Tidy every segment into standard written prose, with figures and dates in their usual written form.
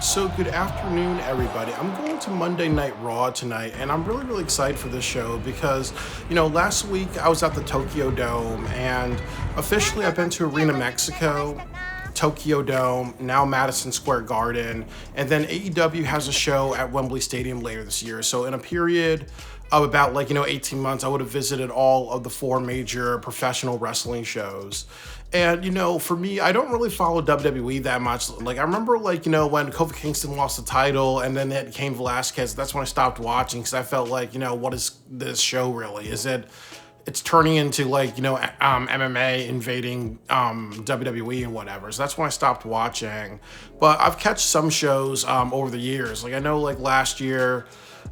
So good afternoon, everybody. I'm going to Monday Night Raw tonight, and I'm really excited for this show because, last week I was at the Tokyo Dome, and officially I've been to Arena Mexico, Tokyo Dome, now Madison Square Garden, and then AEW has a show at Wembley Stadium later this year. So in a period of about 18 months, I would have visited all of the four major professional wrestling shows. And, for me, I don't really follow WWE that much. Like, I remember, when Kofi Kingston lost the title and then they had Cain Velasquez, that's when I stopped watching because I felt like, what is this show really? It's turning into MMA invading WWE and whatever. So that's when I stopped watching. But I've catched some shows over the years. Like I know last year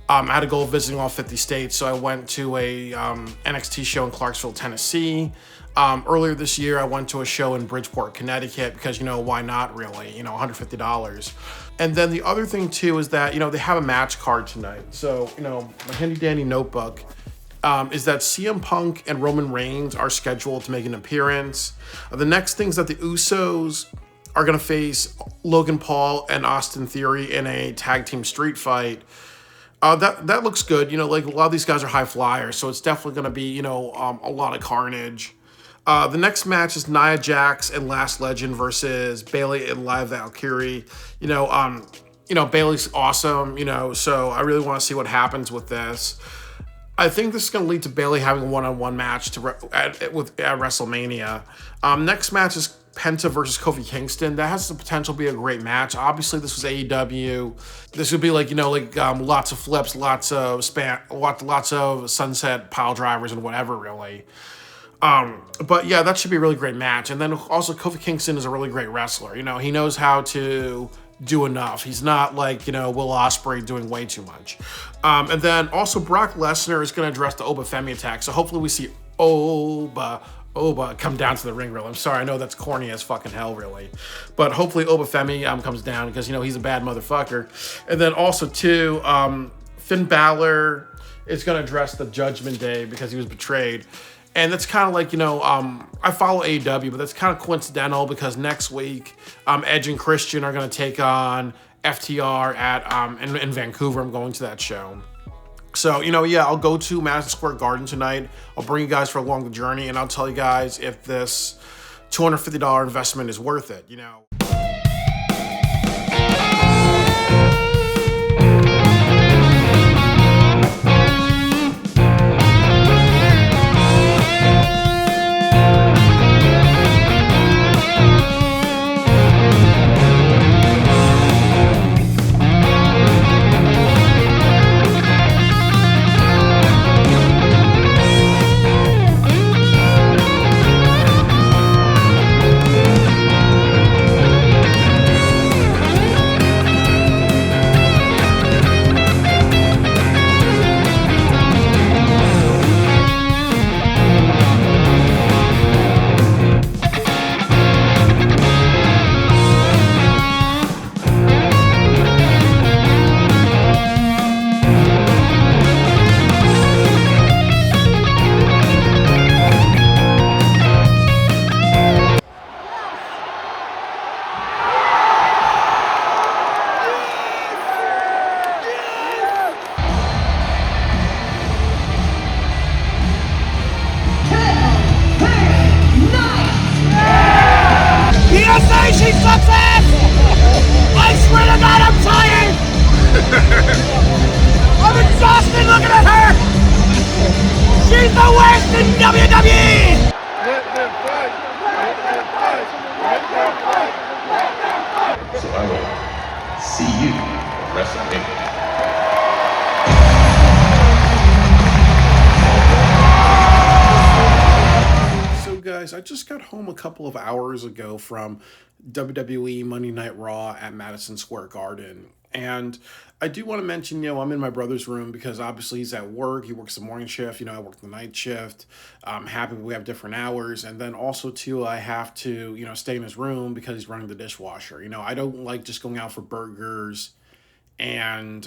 I had to go visiting all 50 states. So I went to a NXT show in Clarksville, Tennessee. Earlier this year, I went to a show in Bridgeport, Connecticut, because, why not really? $150. And then the other thing, too, is that, they have a match card tonight. So, my handy dandy notebook is that CM Punk and Roman Reigns are scheduled to make an appearance. The next thing is that the Usos are going to face Logan Paul and Austin Theory in a tag team street fight. That looks good. A lot of these guys are high flyers, so it's definitely going to be, a lot of carnage. The next match is Nia Jax and Last Legend versus Bayley and Liv Valkyrie. Bayley's awesome, so I really want to see what happens with this. I think this is going to lead to Bayley having a one-on-one match at WrestleMania. Next match is Penta versus Kofi Kingston. That has the potential to be a great match. Obviously, this was AEW. This would be lots of flips, lots of sunset pile drivers and whatever, really. But yeah, that should be a really great match. And then also Kofi Kingston is a really great wrestler. He knows how to do enough. He's not Will Ospreay doing way too much. And then also Brock Lesnar is going to address the Oba Femi attack. So hopefully we see Oba come down to the ring, really. I'm sorry, I know that's corny as fucking hell, really. But hopefully Oba Femi comes down because, he's a bad motherfucker. And then also, too, Finn Balor is going to address the Judgment Day because he was betrayed. And that's kind of I follow AEW, but that's kind of coincidental because next week, Edge and Christian are going to take on FTR in Vancouver. I'm going to that show. So, I'll go to Madison Square Garden tonight. I'll bring you guys for along the journey, and I'll tell you guys if this $250 investment is worth it, She sucks ass! I swear to God, I'm tired! I'm exhausted looking at her! She's the worst in WWE! Let them fight! Let them fight! Let them fight! So I will see you at WrestleMania. Guys, I just got home a couple of hours ago from WWE Monday Night Raw at Madison Square Garden. And I do want to mention, I'm in my brother's room because obviously he's at work. He works the morning shift. I work the night shift. I'm happy we have different hours. And then also, too, I have to, stay in his room because he's running the dishwasher. I don't like just going out for burgers and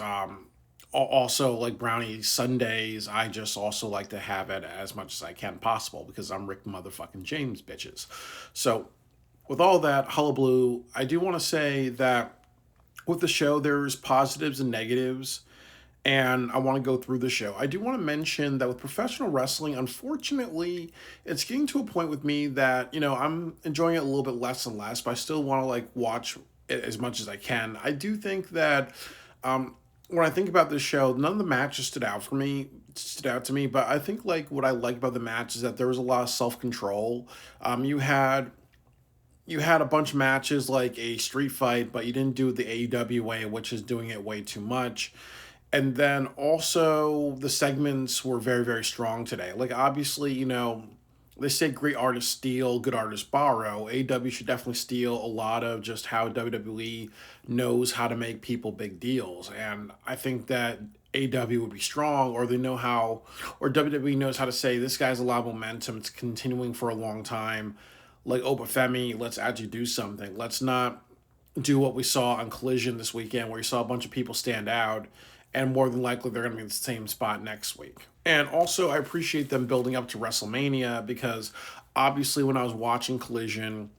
also like brownie sundaes. I just also like to have it as much as I can possible because I'm Rick motherfucking James, bitches. So with all that hullabaloo, I do want to say that with the show, there's positives and negatives, and I want to go through the show. I do want to mention that with professional wrestling, unfortunately, it's getting to a point with me that, I'm enjoying it a little bit less and less, but I still want to like watch it as much as I can. I do think that when I think about this show, none of the matches stood out to me, but I think like what I like about the match is that there was a lot of self-control. You had a bunch of matches like a street fight, but you didn't do it the AEW way, which is doing it way too much. And then also the segments were very, very strong today. Like obviously, they say great artists steal, good artists borrow. AEW should definitely steal a lot of just how WWE knows how to make people big deals. And I think that AEW would be strong, or they know how, or WWE knows how to say this guy's a lot of momentum. It's continuing for a long time. Like Obafemi, let's actually do something. Let's not do what we saw on Collision this weekend, where you saw a bunch of people stand out, and more than likely they're going to be in the same spot next week. And also, I appreciate them building up to WrestleMania, because obviously when I was watching Collision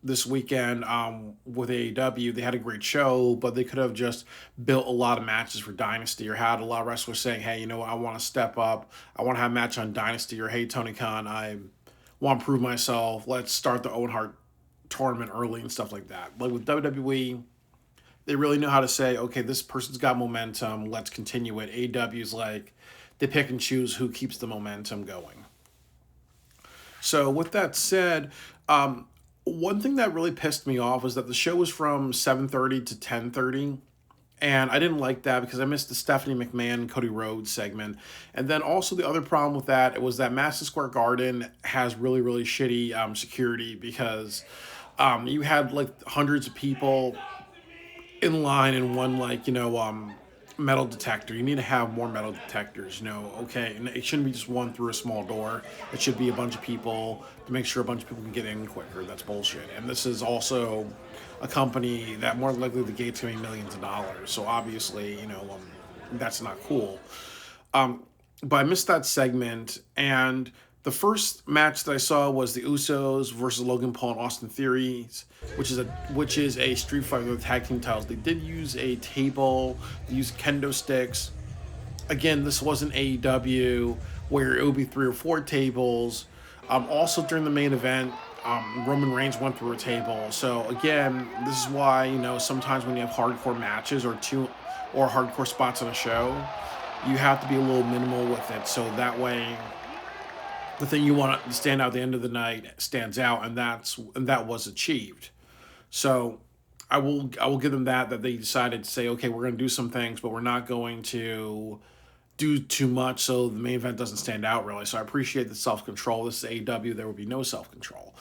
this weekend with AEW, they had a great show, but they could have just built a lot of matches for Dynasty, or had a lot of wrestlers saying, hey, you know what, I want to step up. I want to have a match on Dynasty, or hey, Tony Khan, I want to prove myself. Let's start the Owen Hart tournament early and stuff like that. Like with WWE, they really know how to say, okay, this person's got momentum, let's continue it. AEW's like, they pick and choose who keeps the momentum going. So with that said, one thing that really pissed me off was that the show was from 7:30 to 10:30. And I didn't like that because I missed the Stephanie McMahon and Cody Rhodes segment. And then also the other problem with that was that Madison Square Garden has really, really shitty security, because you had like hundreds of people in line in one metal detector. You need to have more metal detectors, okay? And it shouldn't be just one through a small door. It should be a bunch of people to make sure a bunch of people can get in quicker. That's bullshit. And this is also a company that more likely the gate's going to be millions of dollars. So obviously, that's not cool. But I missed that segment, and the first match that I saw was the Usos versus Logan Paul and Austin Theory, which is a street fight with tag team titles. They did use a table, they used kendo sticks. Again, this wasn't AEW where it would be 3 or 4 tables. Also during the main event, Roman Reigns went through a table. So again, this is why sometimes when you have hardcore matches or hardcore spots on a show, you have to be a little minimal with it, so that way the thing you want to stand out at the end of the night stands out, and that was achieved. So I will give them that they decided to say, okay, we're going to do some things, but we're not going to do too much so the main event doesn't stand out really. So I appreciate the self-control. This is AEW. There will be no self-control.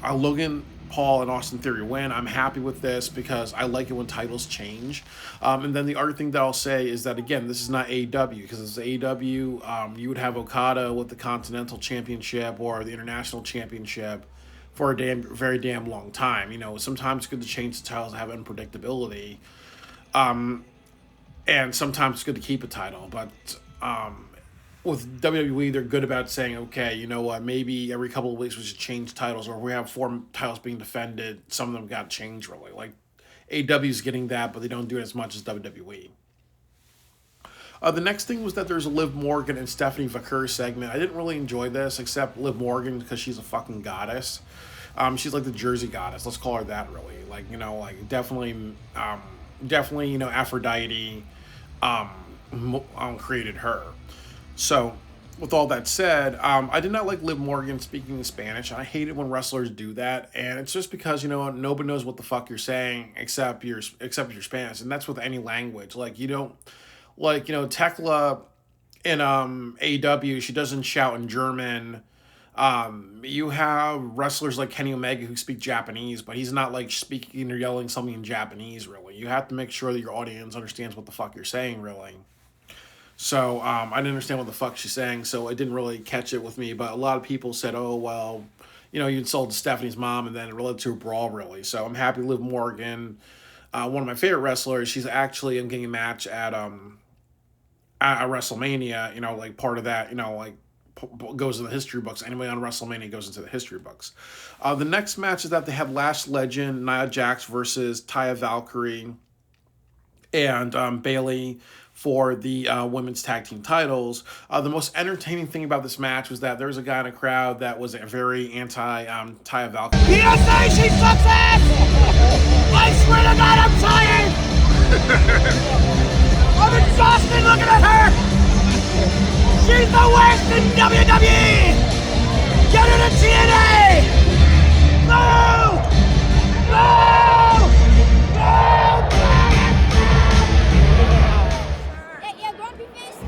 Logan Paul and Austin Theory win. I'm happy with this because I like it when titles change. And then the other thing that I'll say is that, again, this is not AEW, because it's AEW. You would have Okada with the Continental Championship or the International Championship for a very damn long time. Sometimes it's good to change the titles and have unpredictability. And sometimes it's good to keep a title. But with WWE, they're good about saying, okay, you know what, maybe every couple of weeks we should change titles, or if we have 4 titles being defended, some of them got changed really. Like AEW's getting that, but they don't do it as much as WWE. The next thing was that there's a Liv Morgan and Stephanie Vaquer segment. I didn't really enjoy this, except Liv Morgan, because she's a fucking goddess. She's like the Jersey goddess. Let's call her that, really. Definitely, Aphrodite created her. So, with all that said, I did not like Liv Morgan speaking Spanish. I hate it when wrestlers do that, and it's just because nobody knows what the fuck you're saying except your Spanish, and that's with any language. Tekla in AEW, she doesn't shout in German. You have wrestlers like Kenny Omega who speak Japanese, but he's not like speaking or yelling something in Japanese. Really, you have to make sure that your audience understands what the fuck you're saying. Really. So I didn't understand what the fuck she's saying, so it didn't really catch it with me. But a lot of people said, oh, well, you insulted Stephanie's mom, and then it related to a brawl, really. So I'm happy Liv Morgan, one of my favorite wrestlers, she's actually getting a match at WrestleMania, part of that, goes in the history books. Anybody on WrestleMania goes into the history books. The next match is that they have Lash Legend, Nia Jax versus Taya Valkyrie and Bailey for the women's tag team titles. The most entertaining thing about this match was that there was a guy in the crowd that was a very anti Taya Valkyrie. PSA, she sucks ass! I swear to God, I'm tired! I'm exhausted looking at her! She's the worst in WWE! Get her to TNA! No! No! No! Yeah, grumpy face.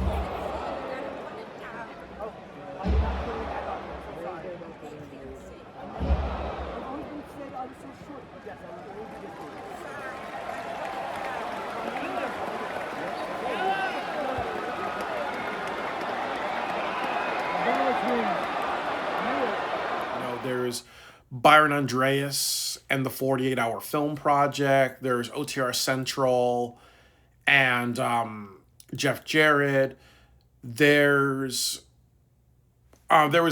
There's Byron Andreas and the 48-Hour Film Project. There's OTR Central and Jeff Jarrett. There was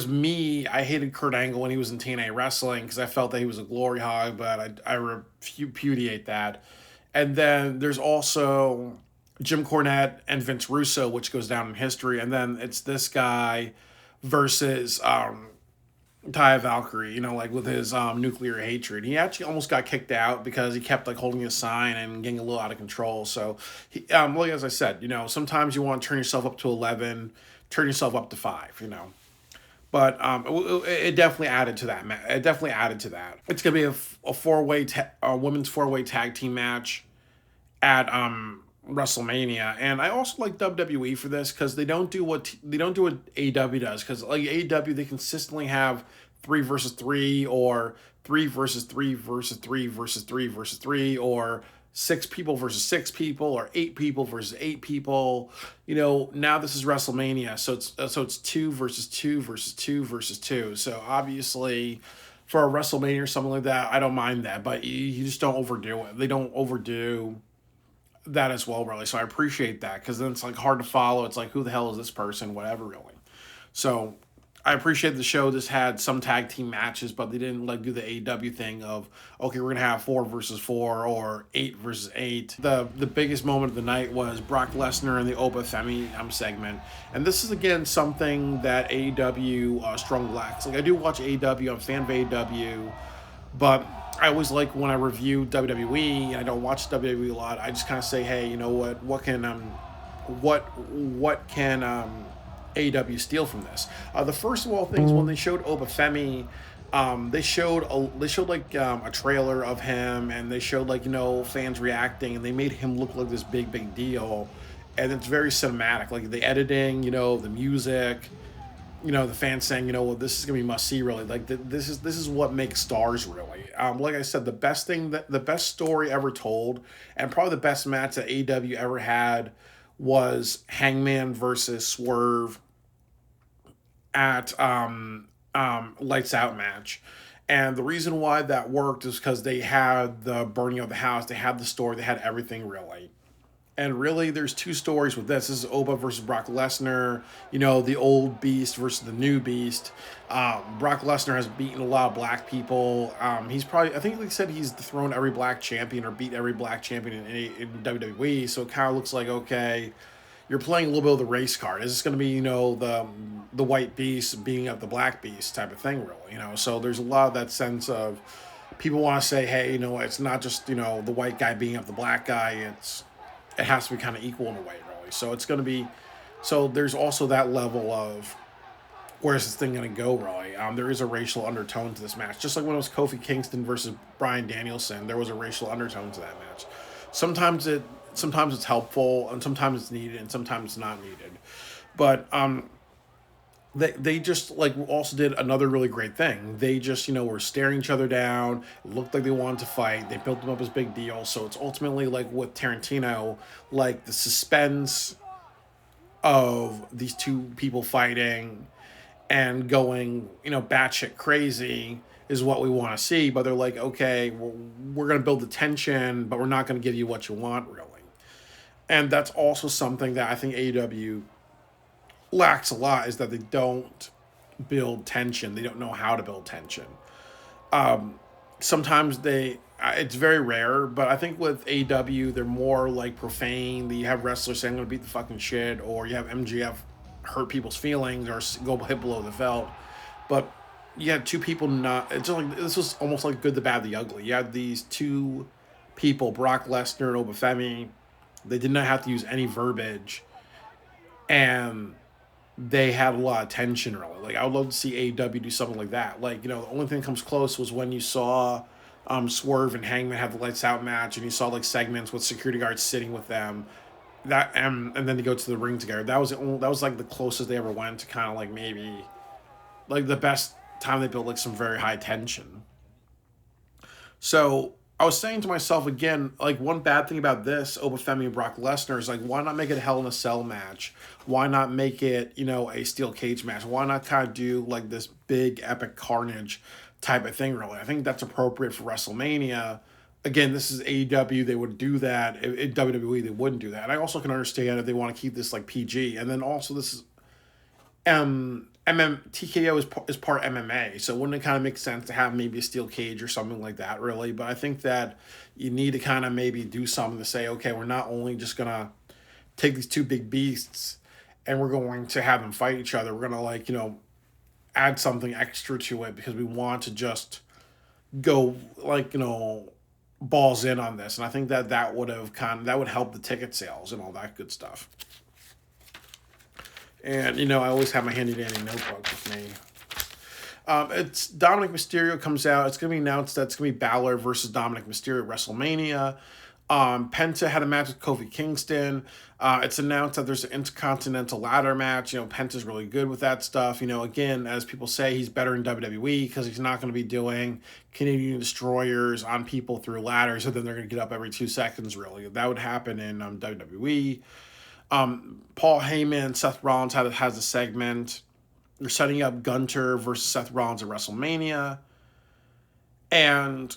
me. I hated Kurt Angle when he was in TNA Wrestling because I felt that he was a glory hog, but I repudiate that. And then there's also Jim Cornette and Vince Russo, which goes down in history. And then it's this guy versus Taya Valkyrie, like with his nuclear hatred. He actually almost got kicked out because he kept like holding his sign and getting a little out of control. So, like as I said, sometimes you want to turn yourself up to 11, turn yourself up to 5, But it definitely added to that. It definitely added to that. It's gonna be a women's 4-way tag team match at WrestleMania, and I also like WWE for this because they don't do what AEW does. Because like AEW, they consistently have 3 versus 3 or 3 versus 3 versus 3 versus 3 versus 3 or 6 people versus 6 people or 8 people versus 8 people. Now this is WrestleMania, so it's 2 versus 2 versus 2 versus 2. So obviously, for a WrestleMania or something like that, I don't mind that, but you just don't overdo it. They don't overdo that as well, really. So I appreciate that because then it's like hard to follow. It's like, who the hell is this person? Whatever, really. So I appreciate the show. This had some tag team matches, but they didn't like do the AEW thing of, okay, we're gonna have 4 versus 4 or 8 versus 8. The biggest moment of the night was Brock Lesnar in the Oba Femi segment, and this is again something that AEW strong lacks. Like I do watch AEW, I'm a fan of AEW, but I always like when I review WWE, and I don't watch WWE a lot. I just kind of say, hey, you know what? What can AEW steal from this? The first of all things, when they showed Oba Femi, they showed like a trailer of him, and they showed like fans reacting, and they made him look like this big deal, and it's very cinematic. Like the editing, the music. The fans saying, well, this is gonna be must see, really. Like this is what makes stars, really. Like I said, the best story ever told, and probably the best match that AEW ever had was Hangman versus Swerve at Lights Out match. And the reason why that worked is because they had the burning of the house, they had the story, they had everything, really. And really, there's 2 stories with this. This is Oba versus Brock Lesnar, the old beast versus the new beast. Brock Lesnar has beaten a lot of black people. He's probably, I think they said he's dethroned every black champion or beat every black champion in WWE. So it kind of looks like, okay, you're playing a little bit of the race card. Is this going to be, the white beast beating up the black beast type of thing, really? So there's a lot of that sense of people want to say, hey, it's not just, the white guy beating up the black guy. It has to be kind of equal in a way, really. So it's going to be, so there's also that level of where's this thing going to go, really. There is a racial undertone to this match. Just like when it was Kofi Kingston versus Bryan Danielson, there was a racial undertone to that match. Sometimes it's helpful, and sometimes it's needed, and sometimes it's not needed. But they just like also did another really great thing. They just were staring each other down. It looked like they wanted to fight. They built them up as big deal. So it's ultimately like with Tarantino, like the suspense of these 2 people fighting and going batshit crazy is what we want to see. But they're like, okay, we're going to build the tension, but we're not going to give you what you want, really. And that's also something that I think AEW lacks a lot is that they don't build tension. They don't know how to build tension. Sometimes it's very rare, but I think with AEW, they're more like profane. You have wrestlers saying, I'm going to beat the fucking shit, or you have MGF hurt people's feelings or go hit below the belt. But you had two people not. It's just like this was almost like Good, the Bad, the Ugly. You had these two people, Brock Lesnar and Obafemi. They did not have to use any verbiage, and they had a lot of tension. Really, like I would love to see AEW do something like that. Like the only thing that comes close was when you saw Swerve and Hangman have the lights out match, and you saw like segments with security guards sitting with them. That and then they go to the ring together. That was like the closest they ever went to kind of like maybe like the best time they built like some very high tension. So I was saying to myself again, like one bad thing about this Obafemi and Brock Lesnar is like, why not make it a Hell in a Cell match? Why not make it a steel cage match? Why not kind of do like this big epic carnage type of thing? Really, I think that's appropriate for WrestleMania. Again, this is AEW. They would do that. In WWE, they wouldn't do that. And I also can understand if they want to keep this like PG. And then also this is TKO is part MMA, so wouldn't it kind of make sense to have maybe a steel cage or something like that, really? But I think that you need to kind of maybe do something to say, okay, we're not only just gonna take these two big beasts and we're going to have them fight each other. We're gonna add something extra to it because we want to just go balls in on this, and I think that would help the ticket sales and all that good stuff. And, I always have my handy dandy notebook with me. It's Dominic Mysterio comes out. It's going to be announced that it's going to be Balor versus Dominic Mysterio at WrestleMania. Penta had a match with Kofi Kingston. It's announced that there's an Intercontinental ladder match. Penta's really good with that stuff. Again, as people say, he's better in WWE because he's not going to be doing Canadian destroyers on people through ladders, and then they're going to get up every 2 seconds, really. That would happen in WWE. Paul Heyman and Seth Rollins has a segment. They're setting up Gunter versus Seth Rollins at WrestleMania. And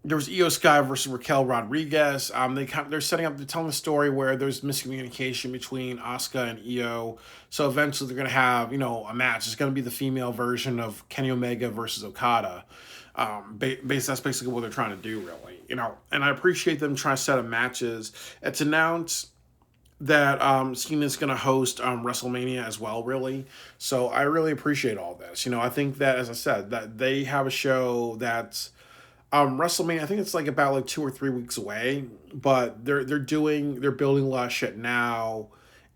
there was Io Sky versus Raquel Rodriguez. They're telling the story where there's miscommunication between Asuka and Io. So eventually they're gonna have a match. It's gonna be the female version of Kenny Omega versus Okada. That's basically what they're trying to do, really. And I appreciate them trying to set up matches. It's announced that Cena's going to host WrestleMania as well, really. So I really appreciate all this. I think that, as I said, that they have a show that's WrestleMania. I think it's about 2 or 3 weeks away, but they're building a lot of shit now,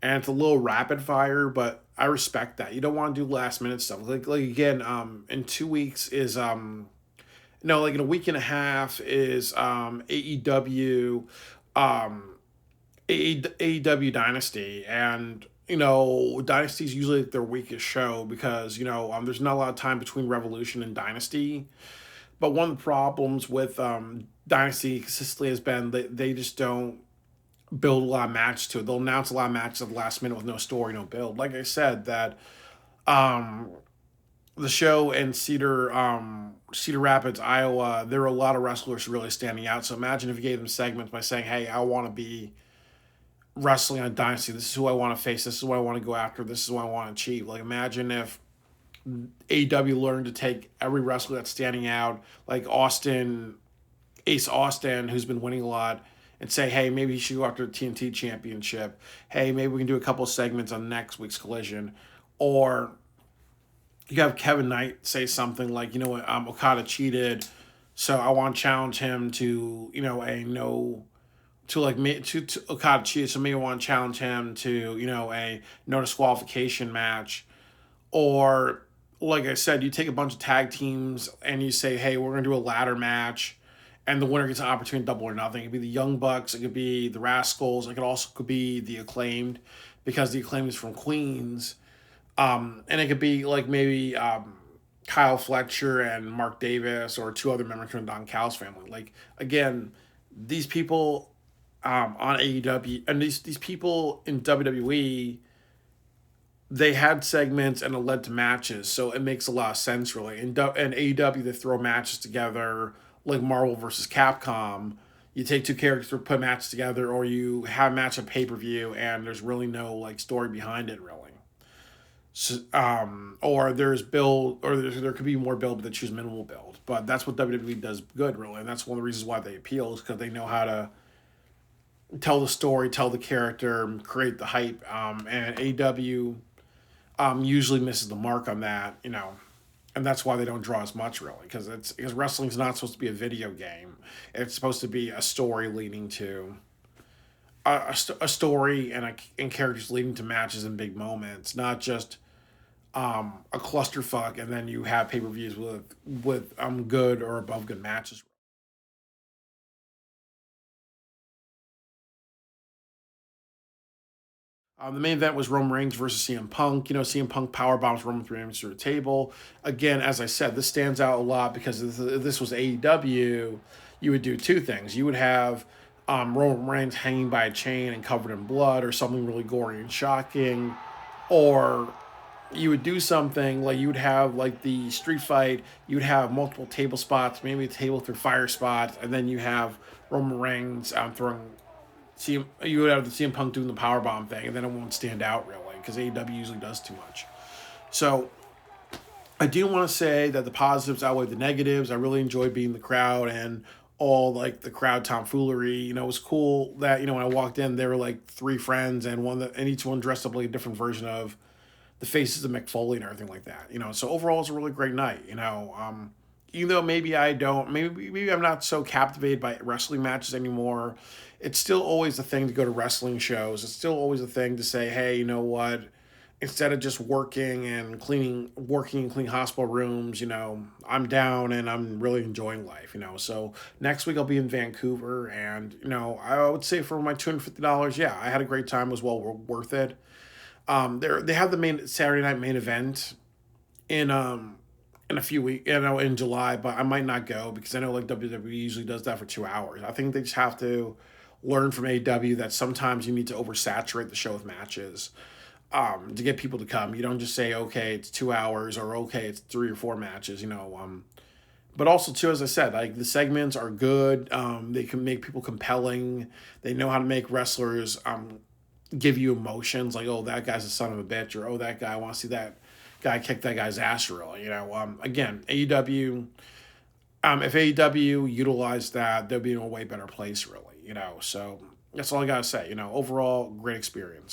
and it's a little rapid fire, but I respect that. You don't want to do last minute stuff. Like again, in 2 weeks is no, like in a week and a half is AEW. AEW Dynasty, and Dynasty is usually their weakest show because there's not a lot of time between Revolution and Dynasty. But one of the problems with Dynasty consistently has been that they just don't build a lot of matches to it. They'll announce a lot of matches at the last minute with no story, no build. Like I said, that the show in Cedar Rapids, Iowa, there are a lot of wrestlers really standing out. So imagine if you gave them segments by saying, hey, I want to be wrestling on Dynasty. This is who I want to face. This is what I want to go after. This is what I want to achieve. Like, imagine if AEW learned to take every wrestler that's standing out, like Ace Austin, who's been winning a lot, and say, hey, maybe he should go after the TNT Championship. Hey, maybe we can do a couple of segments on next week's Collision. Or you have Kevin Knight say something like, you know what, Okada cheated, so I want to challenge him to, to Okada cheated, so maybe I want to challenge him to, a no disqualification match. Or, like I said, you take a bunch of tag teams and you say, hey, we're going to do a ladder match, and the winner gets an opportunity to double or nothing. It could be the Young Bucks, it could be the Rascals, it could be the Acclaimed, because the Acclaimed is from Queens. And it could be like maybe Kyle Fletcher and Mark Davis, or 2 other members from Don Callis family. Like, again, these people on AEW and these people in WWE, they had segments and it led to matches, so it makes a lot of sense, really. And AEW, they throw matches together like Marvel versus Capcom. You take 2 characters or put matches together, or you have a match on pay-per-view and there's really no story behind it, really. Or there's build, or there could be more build, but they choose minimal build. But that's what WWE does good, really, and that's one of the reasons why they appeal is because they know how to tell the story, tell the character, create the hype. And AEW usually misses the mark on that, and that's why they don't draw as much, really, because wrestling's not supposed to be a video game. It's supposed to be a story leading to a story and characters leading to matches and big moments, not just a clusterfuck, and then you have pay per views with good or above good matches. The main event was Roman Reigns versus CM Punk. CM Punk power bombs Roman Reigns through the table. Again, as I said, this stands out a lot because if this was AEW, you would do two things. You would have Roman Reigns hanging by a chain and covered in blood, or something really gory and shocking, or you would do something like you would have like the street fight. You would have multiple table spots, maybe a table through fire spots, and then you have Roman Reigns throwing you would have the CM Punk doing the powerbomb thing, and then it won't stand out really because AEW usually does too much. So I do want to say that the positives outweigh the negatives. I really enjoyed being in the crowd and all like the crowd tomfoolery. It was cool that when I walked in, there were like three friends and each one dressed up like a different version of the faces of Mick Foley and everything like that. So overall, it's a really great night. Even though maybe I'm not so captivated by wrestling matches anymore, it's still always a thing to go to wrestling shows. It's still always a thing to say, hey, you know what? Instead of just working and cleaning hospital rooms, I'm down and I'm really enjoying life. So next week I'll be in Vancouver, and I would say for my $250, yeah, I had a great time. It was well worth it. They have the main Saturday night main event in a few weeks, in July, but I might not go because I know like WWE usually does that for 2 hours. I think they just have to learn from AEW that sometimes you need to oversaturate the show with matches to get people to come. You don't just say, okay, it's 2 hours, or okay, it's 3 or 4 matches, But also too, as I said, like the segments are good. They can make people compelling. They know how to make wrestlers give you emotions, like, oh, that guy's a son of a bitch, or oh, that guy, I want to see that guy kick that guy's ass, really. Again, AEW, if AEW utilized that, they'll be in a way better place, really. So that's all I gotta say. Overall, great experience.